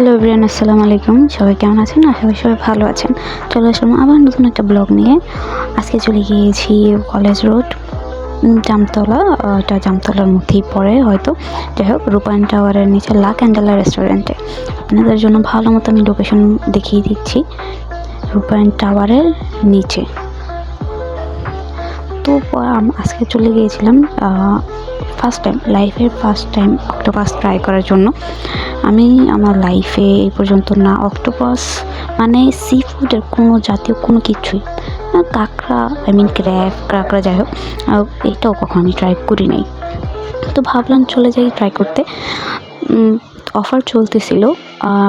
Hello everyone, আসসালামু আলাইকুম। সবাই কেমন আছেন? আশা করি সবাই ভালো আছেন। চলে আসলাম আবার নতুন একটা ব্লগ নিয়ে। আজকে চলে গিয়েছি কলেজ রোড, জামতলা। এটা জামতলার মধ্যেই পড়ে হয়তো। যাই হোক, রূপায়ণ টাওয়ারের নিচে লা ক্যান্ডেলা রেস্টুরেন্টে আপনাদের জন্য ভালো মতো আমি লোকেশন দেখিয়ে দিচ্ছি। রূপায়ণ টাওয়ারের নিচে তো আজকে চলে গিয়েছিলাম লাইফের ফার্স্ট টাইম অক্টোপাস ট্রাই করার জন্য। আমি আমার লাইফে এই পর্যন্ত না অক্টোপাস মানে সি ফুডের কোনো জাতীয় কোনো কিছুই, কাঁকড়া কাঁকড়া যাই হোক, এটাও কখনো আমি ট্রাই করি নাই। তো ভাবলাম চলে যাই ট্রাই করতে। অফার চলতেছিল,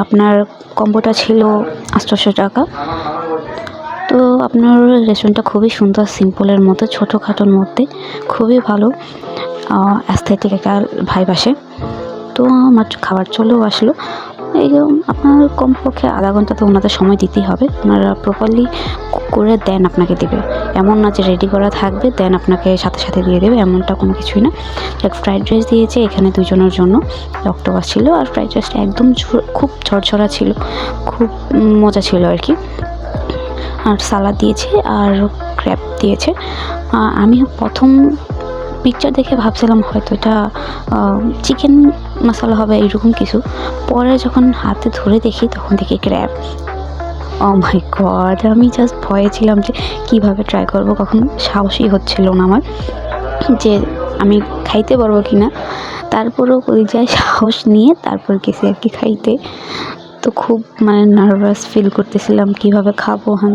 আপনার কম্বোটা ছিল 800 টাকা। তো আপনার রেস্টুরেন্টটা খুবই সুন্দর, সিম্পলের মধ্যে, ছোটোখাটোর মধ্যে খুবই ভালো অ্যাস্থেটিক একটা ভাইব আসে। তো আমার খাবার চলেও আসলো। এই আপনার কমপক্ষে আধা ঘন্টা তো ওনাদের সময় দিতেই হবে। ওনারা প্রপারলি করে দেন, আপনাকে দেবে। এমন না যে রেডি করা থাকবে দেন আপনাকে সাথে সাথে দিয়ে দেবে, এমনটা কোনো কিছুই না। এক ফ্রাইড রাইস দিয়েছে এখানে দুজনের জন্য, অক্টোপাস ছিল। আর ফ্রাইড রাইসটা একদম খুব ঝরঝরা ছিল, খুব মজা ছিল আর কি। আর সালাদ দিয়েছে আর ক্র্যাব দিয়েছে। আমি প্রথম পিকচার দেখে ভাবছিলাম হয়তো এটা চিকেন মশলা হবে এরকম কিছু। পরে যখন হাতে ধরে দেখি তখন দেখি ক্র্যাব। ও মাই গড, আমি জাস্ট ভয়ে ছিলাম যে কীভাবে ট্রাই করব, কখনো সাহসই হচ্ছিল না আমার যে আমি খাইতে পারবো কি না। তারপরেও ওই যায় সাহস নিয়ে তারপর গেছি আর কি খাইতে। তো খুব নার্ভাস ফিল করতেছিলাম কীভাবে খাবো হ্যান।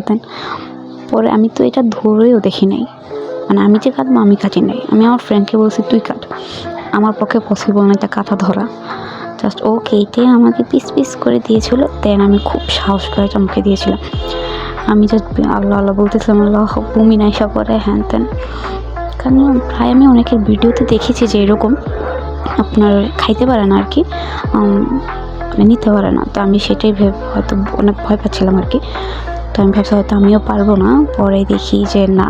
পরে আমি তো এটা ধরেও দেখি নাই, আমি যে কাটবো আমি কাটি নাই। আমি আমার ফ্রেন্ডকে বলছি তুই কাট, আমার পক্ষে পসিবল না এটা কাটা ধরা। জাস্ট ও কেটে আমাকে পিস পিস করে দিয়েছিল, দেন আমি খুব সাহস করে চমকে দিয়েছিলাম। আমি জাস্ট আল্লাহ আল্লাহ বলতেছিলাম, আল্লাহ বমি নাইসা করে হ্যান ত্যান। কারণ প্রায় আমি অনেকের ভিডিওতে দেখেছি যে এরকম আপনার খাইতে পারে না আর কি, নিতে পারে না। তো আমি সেটাই ভেবে হয়তো অনেক ভয় পাচ্ছিলাম আর কি। তো আমি ভাবছি হয়তো আমিও পারবো না। পরে দেখি যে না,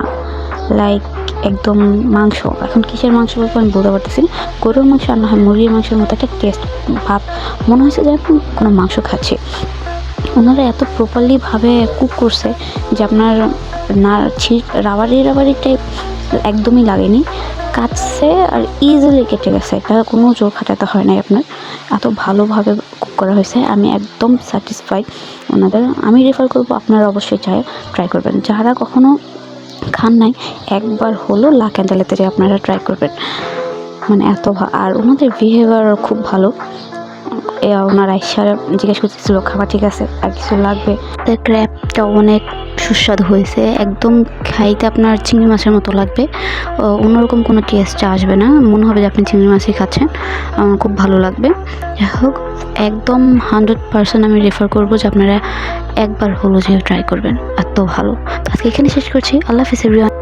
লাইক একদম মাংস, এখন কিসের মাংস বলবো আমি বলতে পারতেছি না। গরুর মাংস আর না হয় মুরগির মাংসের মতো একটা টেস্ট ভাব মনে হয়েছে যে এখন কোনো মাংস খাচ্ছে। ওনারা এত প্রপারলিভাবে কুক করছে যে আপনার না রাবারি টাইপ একদমই লাগেনি, কাটছে আর ইজিলি কেটে গেছে। এটা কোনো জোর খাটাতে হয় নাই আপনার, এত ভালোভাবে কুক করা হয়েছে। আমি একদম স্যাটিসফাইড ওনাদের। আমি রেফার করবো আপনারা অবশ্যই ট্রাই করবেন। যারা কখনো খান নাই একবার হলো লা ক্যান্ডেলাতে আপনারা ট্রাই করবেন। এত আর ওনাদের বিহেভিয়ার খুব ভালো। ওনার আইসার জিজ্ঞেস করতেছিল খাবার ঠিক আছে আর কিছু লাগবে। ক্র্যাবটাও অনেক সুস্বাদু হয়েছে, একদম খাইতে আপনার চিংড়ি মাছের মতো লাগবে, অন্যরকম কোনো টেস্ট আসবে না, মনে হবে যে আপনি চিংড়ি মাছই খাচ্ছেন। খুব ভালো লাগবে। যাই হোক, একদম 100% আমি রেফার করবো যে আপনারা একবার হলো যে ট্রাই করবেন, এত ভালো। আজকে এখানে শেষ করছি। আল্লাহ হাফেজ এভরিওয়ান।